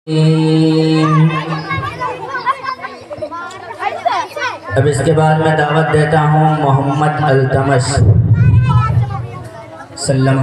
اب اس کے بعد میں دعوت دیتا ہوں محمد التمش سلم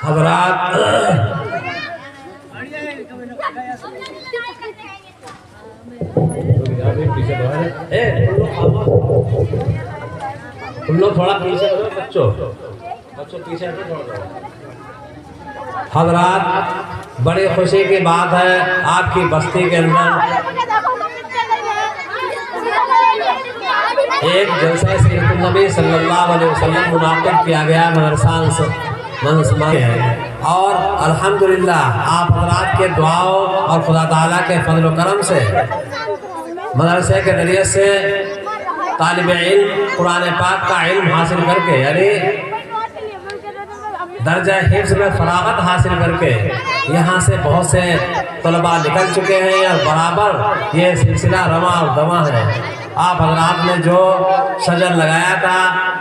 حضرات تم لوگ تھوڑا پیچھے ہو بچوں پیچھے حضرات بڑی خوشی کی بات ہے آپ کی بستی کے اندر ایک جلسہ سیرت النبی صلی اللہ علیہ وسلم منعقد کیا گیا مدرسہ اور الحمدللہ آپ حضرات کے دعاؤں اور خدا تعالیٰ کے فضل و کرم سے مدرسے کے ذریعے سے طالب علم قرآن پاک کا علم حاصل کر کے یعنی درجہ حفظ میں فراغت حاصل کر کے یہاں سے بہت سے طلباء نکل چکے ہیں اور برابر یہ سلسلہ رواں اور دواں ہے۔ آپ حضرات نے جو شجر لگایا تھا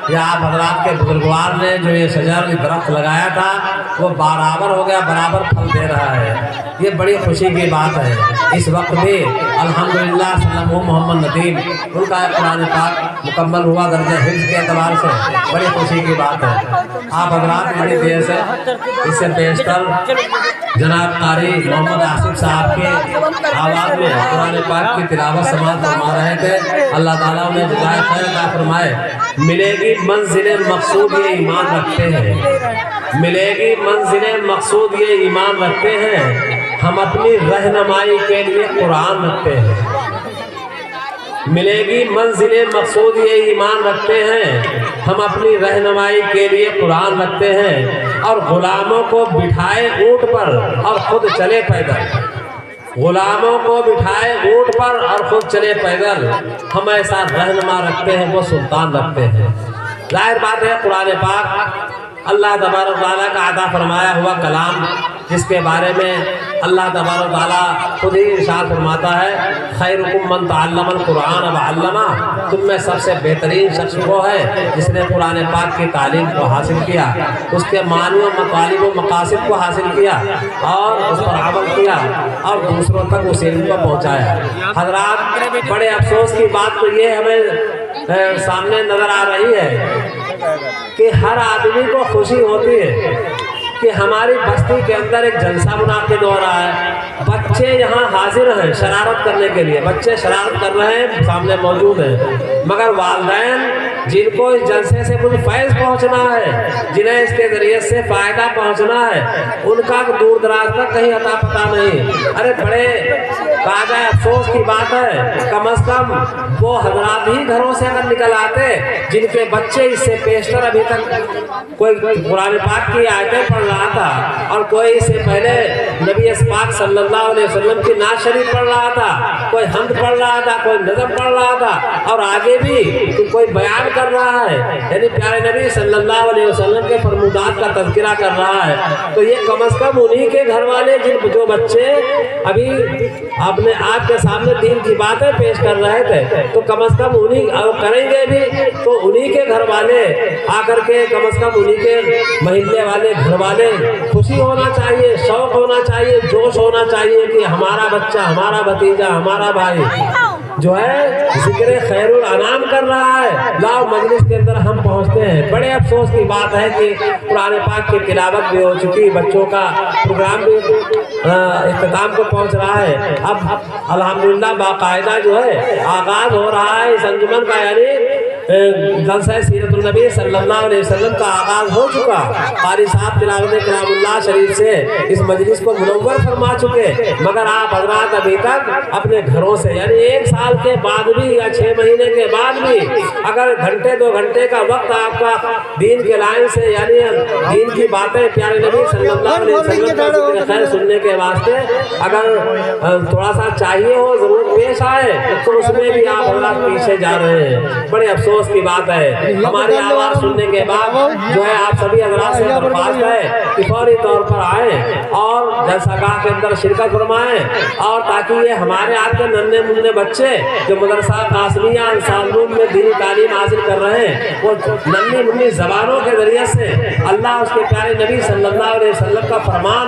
یا آپ حضرات کے بزرگوار نے جو یہ شجر درخت لگایا تھا وہ برابر ہو گیا، برابر پھل دے رہا ہے۔ یہ بڑی خوشی کی بات ہے۔ اس وقت بھی الحمدللہ سلم محمد ندیم ان کا قرآن پاک مکمل ہوا درجہ حفظ کے اعتبار سے، بڑی خوشی کی بات ہے۔ آپ حضرات اتنی دیر سے اس سے بیشتر جناب قاری محمد آصف صاحب کے آواز میں قرآن پاک کی تلاوت سماعت فرما رہے تھے۔ اللہ تعالیٰ انہیں جزائے خیر عطا فرمائے۔ ملے گی منزل مقصود یہ ایمان رکھتے ہیں، ملے گی منزل مقصود یہ ایمان رکھتے ہیں، ہم اپنی رہنمائی کے لیے قرآن رکھتے ہیں۔ ملے گی منزل مقصود یہ ایمان رکھتے ہیں، ہم اپنی رہنمائی کے لیے قرآن رکھتے ہیں، اور غلاموں کو بٹھائے اونٹ پر اور خود چلے پیدل، غلاموں کو بٹھائے اونٹ پر اور خود چلے پیدل، ہم ایسا رہنما رکھتے ہیں وہ سلطان رکھتے ہیں۔ ظاہر بات ہے قرآن پاک اللہ تبارک و تعالیٰ کا عطا فرمایا ہوا کلام، جس کے بارے میں اللہ تبارک و تعالیٰ خود ہی ارشاد فرماتا ہے خیرکم من تعلم القرآن وعلمہ، تم میں سب سے بہترین شخص وہ ہے جس نے قرآن پاک کی تعلیم کو حاصل کیا، اس کے معنی و مطالب و مقاصد کو حاصل کیا اور اس پر عمل کیا اور دوسروں تک اس علم کو پہنچایا۔ حضرات بڑے افسوس کی بات تو یہ ہمیں سامنے نظر آ رہی ہے کہ ہر آدمی کو خوشی ہوتی ہے کہ ہماری بستی کے اندر ایک جلسہ منعقد ہو رہا ہے، بچے یہاں حاضر ہیں شرارت کرنے کے لیے، بچے شرارت کر رہے ہیں سامنے موجود ہیں، مگر والدین جن کو اس جلسے سے کچھ فیض پہنچنا ہے، جنہیں اس کے ذریعے سے فائدہ پہنچنا ہے، ان کا دور دراز تک کہیں عطا پتہ نہیں۔ ارے بڑے تازہ افسوس کی بات ہے، کم از کم وہ حضرات ہی گھروں سے اگر نکل آتے جن کے بچے اس سے پیشتر ابھی تک کوئی قرآن پاک کی آیتیں پڑھ رہا تھا اور کوئی اس سے پہلے نبی پاک صلی اللہ علیہ وسلم کی نعت شریف پڑھ رہا تھا، کوئی حمد پڑھ رہا تھا، کوئی نظم پڑھ رہا تھا، اور آگے بھی کوئی بیان کر رہا ہے، یعنی پیارے نبی صلی اللہ علیہ وسلم کے فرمودات کا تذکرہ کر رہا ہے، تو یہ کم از کم انہی کے گھر والے جو بچے ابھی اپنے آپ کے سامنے دین کی باتیں پیش کر رہے تھے، تو کم از کم انہی کریں گے بھی تو انہی کے گھر والے آ کر کے کم از کم انہی کے محلے والے گھر والے خوشی ہونا چاہیے، شوق ہونا چاہیے، جوش ہونا چاہیے کہ ہمارا بچہ، ہمارا بھتیجا، ہمارا بھائی جو ہے ذکر خیر الانام کر رہا ہے، لاؤ مجلس کے اندر ہم پہنچتے ہیں۔ بڑے افسوس کی بات ہے کہ قرآن پاک کی تلاوت بھی ہو چکی، بچوں کا پروگرام بھی اختتام کو پہنچ رہا ہے، اب الحمدللہ باقاعدہ جو ہے آغاز ہو رہا ہے اس انجمن کا، یعنی جلسہ سیرت النبی صلی اللہ علیہ وسلم کا آغاز ہو چکا۔ قاری صاحب تلاوت کلام اللہ شریف سے اس مجلس کو منور فرما چکے، مگر آپ حضرات ابھی تک اپنے گھروں سے یعنی 1 سال کے بعد بھی یا 6 مہینے کے بعد بھی اگر گھنٹے 2 گھنٹے کا وقت آپ کا دین کے لائن سے یعنی دین کی باتیں پیارے نبی صلی اللہ علیہ وسلم کا ذکر خیر سننے کے واسطے اگر تھوڑا سا چاہیے ہو، ضرورت پیش آئے، تو اس میں بھی آپ حضرات پیچھے جا رہے ہیں۔ بڑے افسوس अफसोस की बात है, हमारी आवाज़ सुनने के बाद जो है आप सभी हजरात से दरख्वास्त है कि फौरी तौर पर आए और जलसागाह के अंदर शिरकत फरमाएं, और ताकि ये हमारे आपके नन्हे मुन्ने बच्चे जो मदरसा कासमिया अंसारुद्दीन में दीनी तालीम हासिल कर रहे हैं, वो नन्ही मुन्नी ज़बानों के ज़रिए से अल्लाह उसके प्यारे नबी सल्लल्लाहु अलैहि वसल्लम का फरमान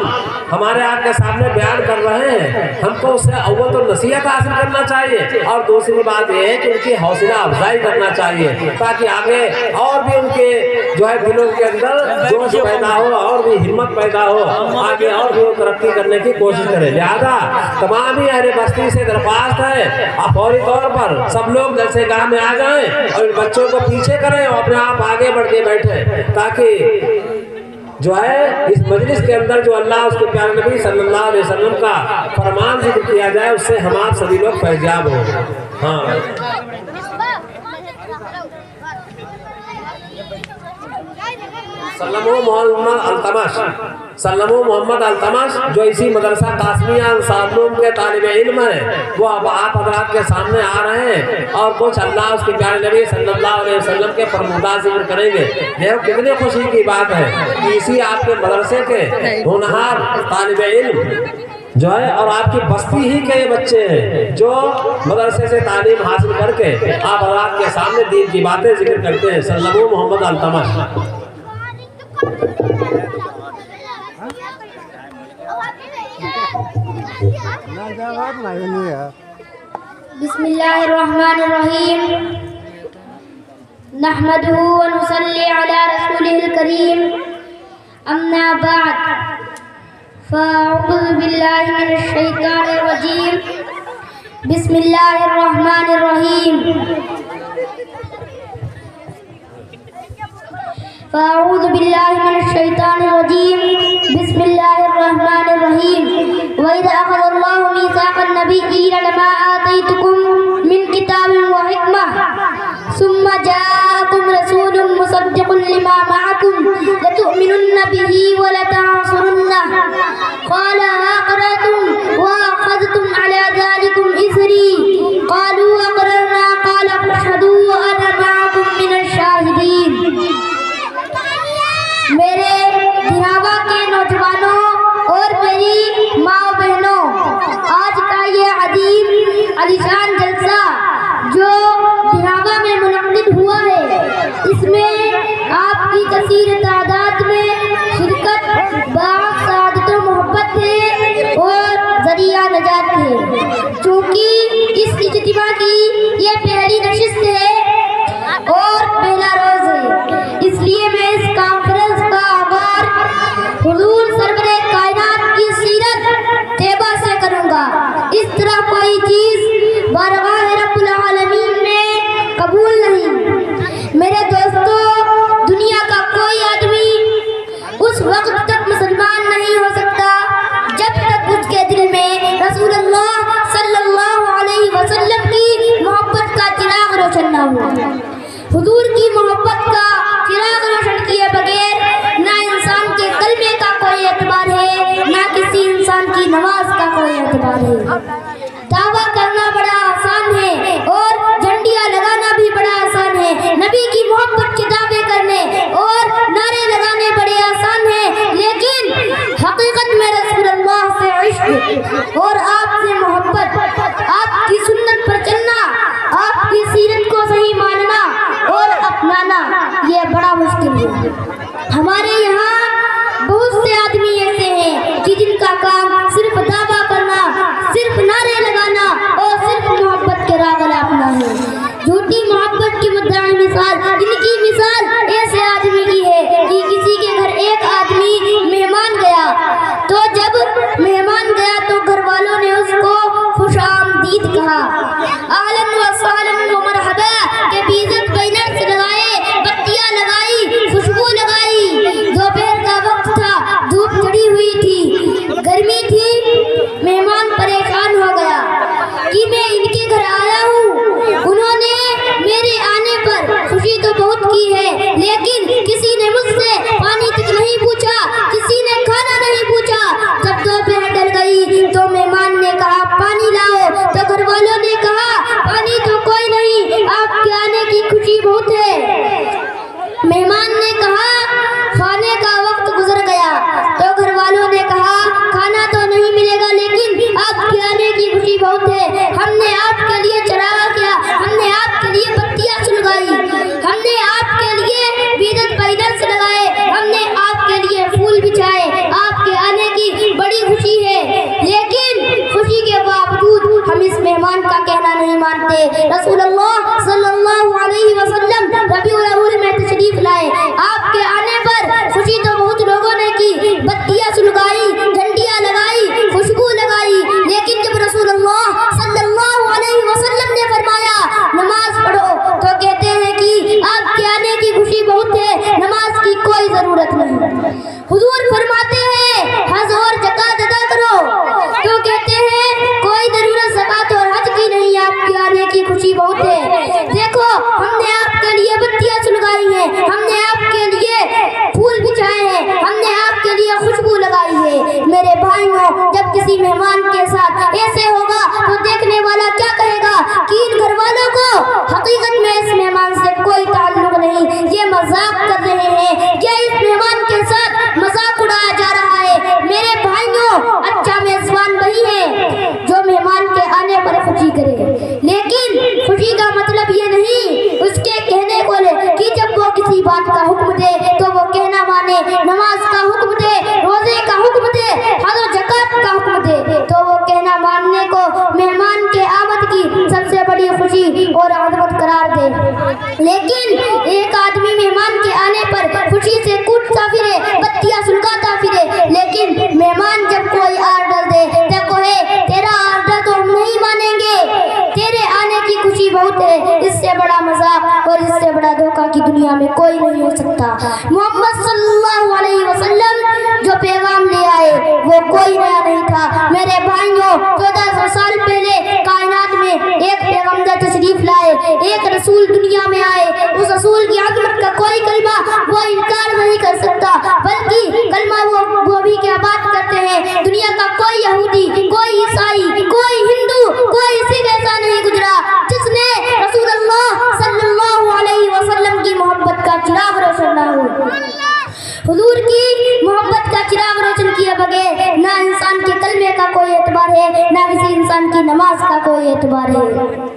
हमारे आपके सामने बयान कर रहे हैं। हमको उससे अव्वल तो नसीहत हासिल करना चाहिए, और दूसरी बात ये है कि उनकी हौसला अफजाई करना चाहिए, ताकि आगे और भी उनके जो है दिलों के अंदर जोश पैदा हो और भी हिम्मत पैदा हो, आगे और भी वो तरक्की करने की कोशिश करें। लिहाजा तमाम ही अहले बस्ती से दरख्वास्त है, आप फौरी तौर पर सब लोग जलसेगाह में आ जाएं और इन बच्चों को पीछे करें और अपने आप आगे बढ़ के बैठे, ताकि जो है इस मजलिस के अंदर जो अल्लाह उसके प्यारे नबी सल्लल्लाहु अलैहि वसल्लम का फरमान जिक्र किया जाए, उससे हम आप सभी लोग फैजाब हो। हाँ, सल्लमो मोहम्मद अल्तमश जो इसी मदरसा कासमिया अंसारुद्दीन के तालिब इल्म है, वो अब आप हजरात के सामने आ रहे हैं और कुछ अल्लाह उसके प्यारे नबी सल्लल्लाहु अलैहि वसल्लम के फरमाना जिक्र करेंगे। देखो कितनी खुशी की बात है कि इसी आपके मदरसे के होनहार तालिब इल्म जो है और आपकी बस्ती ही के ये बच्चे हैं जो मदरसे से तालीम हासिल करके आप हजरात के सामने दीन की बातें जिक्र करते हैं। सल्लमो मोहम्मद अल्तमश। बिस्मिल्लाहिर्रहमानिर्रहीम नहमदुहु व नुसल्ली अला रसूलिहिल करीम अम्मा बाद फ़अऊज़ु बिल्लाहि मिनश शैतानिर रजीम बिस्मिल्लाहिर्रहमानिर्रहीम फ़अऊज़ु बिल्लाहि मिनश शैतानिर रजीम बिस्मिल्लाहिर्रहमानिर्रहीम व इज़ अख़ज़ल्लाहु मीसाक़न नबिय्यीन लमा आतैतुकुम मिन किताबिन व हिकमह सुम्मा जाअकुम रसूलुम मुसद्दिक़ुन लिमा मअकुम लतु'मिनुन्न बिही व लतंसुरुन्नह क़ाल अक़ररतुम व अख़ज़्तुम अला ज़ालिकुम इस्री क़ालू अक़ररना क़ाल फ़अशहदू व अना मअकुम मिनश शाहिदीन। मेरे दिहावा के नौजवानों और मेरी माँ बहनों, आज का ये अजीम अलीशान जलसा जो दिहावा में मुनक़्क़िद हुआ है, इसमें आपकी कसीर तादाद में शिरकत बासादत व मोहब्बत है और ज़रिया नजात है। चूँकि इस इज्तिमा की ये पहली नशिस्त है और पहला रोज़ है, इसलिए मैं इस कॉन्फ्रेंस का आगाज़ हुज़ूर सरवरे कायनात की सीरत तैयबा से करूँगा। इस तरह कोई चीज़ बारगाह रब्बुल आलमीन में कबूल नहीं। मेरे दोस्तों, दुनिया का कोई आदमी उस वक्त तक मुसलमान नहीं हो सकता जब तक उसके दिल में रसूलुल्लाह सल्लल्लाहु अलैहि वसल्लम की मोहब्बत का चिराग रोशन न हो। हुजूर की मोहब्बत का चिराग रोशन किए बगैर ना इंसान के कलमे का कोई एतबार है, ना किसी इंसान की नमाज का कोई एतबार है। दावा करना बड़ा आसान है और झंडियाँ लगाना भी बड़ा आसान है। नबी की मोहब्बत के दावे करने और नारे लगाने बड़े आसान है, लेकिन हकीकत में रसूलुल्लाह से इश्क और आपसे मोहब्बत, आपकी सुन्नत पर चलना, आपकी सीरत को सही मानना और अपनाना, ये बड़ा मुश्किल है। हमारे यहाँ बहुत से आदमी ऐसे हैं कि जिनका काम सिर्फ दावा करना, सिर्फ नारे लगाना और सिर्फ मोहब्बत के राग अपना है। झूठी मोहब्बत की मुद्दाई मिसाल इनकी मिसाल ऐसे आदमी की है कि किसी के घर एक आदमी मेहमान गया, तो जब मेहमान गया तो घर वालों ने उसको खुशामदीद कहा, आहलन व सहलन व मरहबा के बीज़त बैनर से लगाए, बत्तियां लगाई, खुशबू लगाई। दोपहर का वक्त था, धूप चढ़ी हुई थी, गर्मी थी। मेहमान परेशान हो गया कि मैं इनके घर आया हूँ, उन्होंने मेरे आने पर खुशी तो बहुत की है, लेकिन किसी ने मुझसे पानी तक नहीं पूछा, किसी ने खाना नहीं पूछा। जब दोपहर ढल गई तो मेहमान ने कहा पानी लाओ, तो घर वालों ने कहा पानी तो कोई नहीं, आपके आने की खुशी बहुत मेहमान का कहना नहीं मानते। रसूलुल्लाह सल्लल्लाहु अलैहि वसल्लम रबीउल अव्वल में तशरीफ लाए। आपके आने पर खुशी तो बहुत लोगों ने की, बत्तियां सुलगाई, झंडियां लगाई, खुशबू लगाई, लेकिन जब रसूलुल्लाह सल्लल्लाहु अलैहि वसल्लम ने फरमाया नमाज पढ़ो तो कहते हैं कि आपके आने की खुशी बहुत है, नमाज की कोई जरूरत नहीं। हुजूर फरमाते हैं हज और ज़कात अदा करो तो कहते हैं कोई जरूरत ज़कात और हज की नहीं, आपके आने की खुशी बहुत है। देखो हमने आपके लिए बत्तियां सुलगाई हैं, हमने आपके लिए फूल बिछाए हैं, हमने आपके लिए खुशबू लगाई है। मेरे भाइयों, जब किसी मेहमान के साथ ऐसे होगा तो देखने वाला क्या कहेगा कि इन घर वालों को हकीकत में इस मेहमान से कोई ताल्लुक नहीं, ये मजाक कर रहे हैं, क्या इस मेहमान के साथ मजाक उड़ाया जा रहा है। मेरे भाइयों, अच्छा मेजबान वही है जो मेहमान के आने पर खुशी करे, लेकिन खुशी का मतलब ये नहीं उसके कहने को ले कि जब वो किसी बात का हुक्म दे तो वो कहना माने, नमाज का हुक्म दे, रोजे का हुक्म दे, हज और ज़कात का हुक्म दे तो वो कहना मानने को मेहमान के आमद की सबसे बड़ी खुशी और आदमत करार दे। लेकिन एक आदमी मेहमान के आने पर खुशी से कूदता फिरे, बत्तियां सुलगाता फिरे, लेकिन मेहमान जब कोई आर्डर दे तो कहे तेरा आर्डर तो हम नहीं मानेंगे, तेरे आने की खुशी बहुत है। इससे बड़ा मजाक और इससे बड़ा धोखा की दुनिया में कोई नहीं हो सकता। मोहम्मद सल्लल्लाहु अलैहि वसल्लम जो पैगाम ले आए वो कोई नया नहीं था। मेरे भाइयों, 1400 साल पहले कायनात में एक पैगंबर तशरीफ लाए, एक रसूल दुनिया में आए। उस रसूल की अज़मत का कोई कलमा वो इनकार नहीं कर सकता, बल्कि कलमा वो भी क्या बात करते हैं। दुनिया का कोई यहूदी, कोई ईसाई, कोई हिंदू, कोई सिख ऐसा नहीं गुजरा जिसने रसूलुल्लाह सल्लल्लाहु अलैहि वसल्लम की मोहब्बत का चिराग रोशन ना हो। हुजूर की मोहब्बत का चिराग रोशन किए बगैर ना इंसान के कलमे का कोई एतबार है, ना किसी इंसान की नमाज का कोई एतबार है।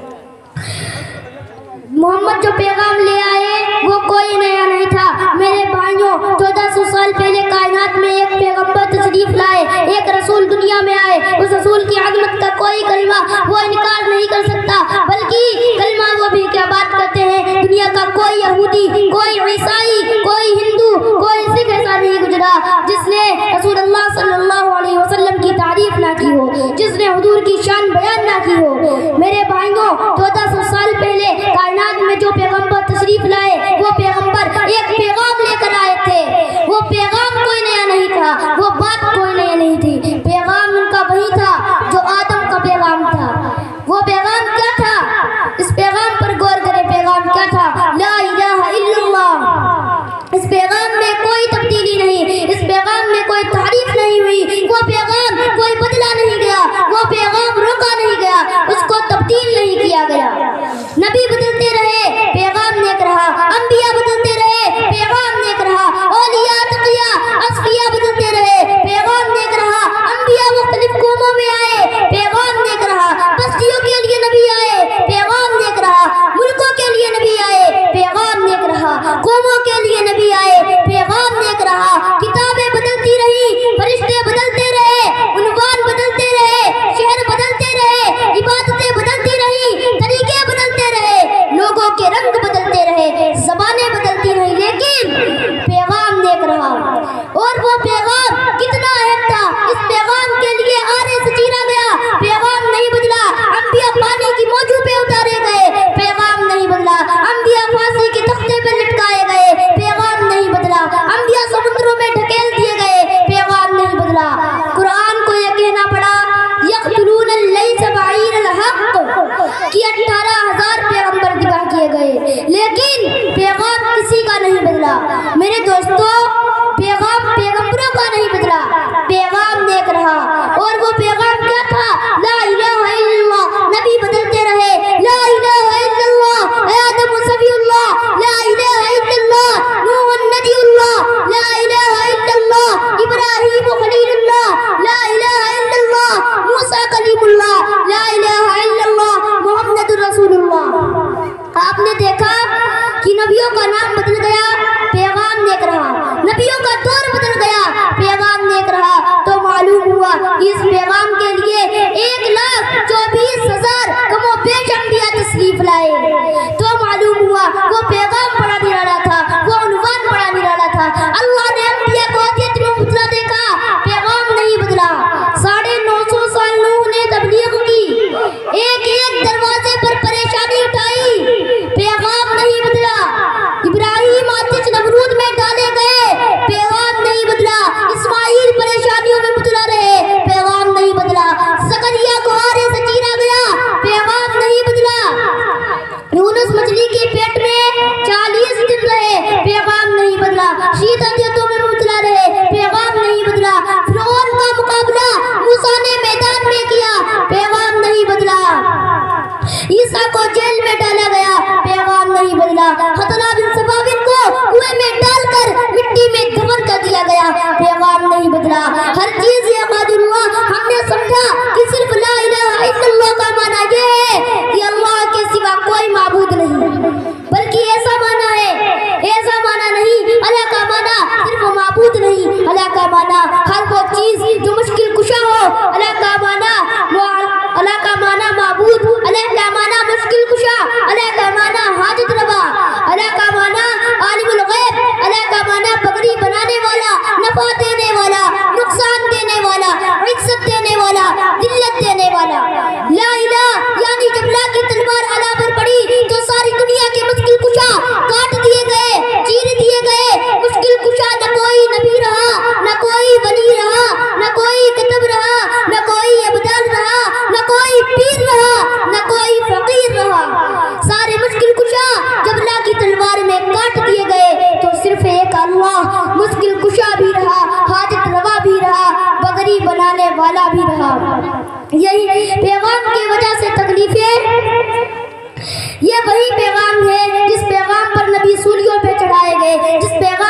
मोहम्मद जो पैगाम ले आए वो कोई नया नहीं था। मेरे भाइयों, 1400 साल पहले कायनात में एक पैगंबर तशरीफ लाए, एक रसूल दुनिया में आए। उस रसूल की अज़मत का कोई कलमा वो इनकार नहीं कर सकता, बल्कि कलमा वो भी क्या बात करते हैं। दुनिया का कोई यहूदी, कोई ईसाई, कोई हिंदू, कोई सिख ऐसा नहीं गुजरा जिसने रसूलुल्लाह सल्लल्लाहु अलैहि वसल्लम की तारीफ ना की हो, जिसने हुजूर की शान बयान ना की हो। मेरे भाइयों, 1400 साल पहले कायनात में जो पैगंबर तशरीफ लाए वो पैगंबर एक पैगाम लेकर आए थे। वो पैगाम कोई नया नहीं था, वो बात कोई नया नहीं थी। पैगाम उनका वही था जो आदम का पैगाम था। वो पैगाम क्या था? इस पैगाम पर गौर करें, पैगाम क्या था? ला इलाहा इल्लल्लाह। इस पैगाम में कोई तब्दीली नहीं, इस पैगाम में कोई तारीफ नहीं हुई, वो पैगाम कोई बदला नहीं गया, वो पैगाम रोका नहीं गया, उसको तब्दील گئی، پیغام کی وجہ سے تکلیفیں، یہ وہی پیغام ہے جس پیغام پر نبی سولیوں پہ چڑھائے گئے، جس پیغام